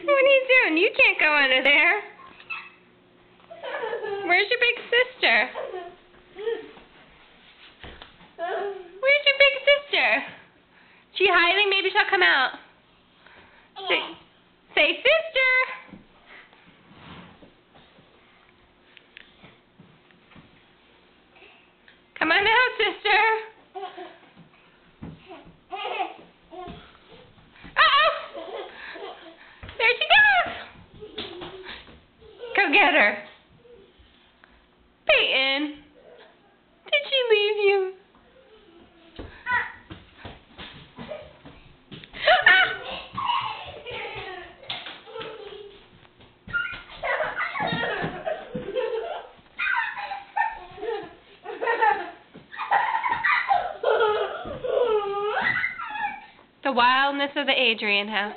What are you doing? You can't go under there. Where's your big sister? Where's your big sister? She hiding? Maybe she'll come out. Say sister. Come on out, sister. Uh-oh. There she goes. Go get her. Peyton, did she leave you? The wildness of the Adrian house.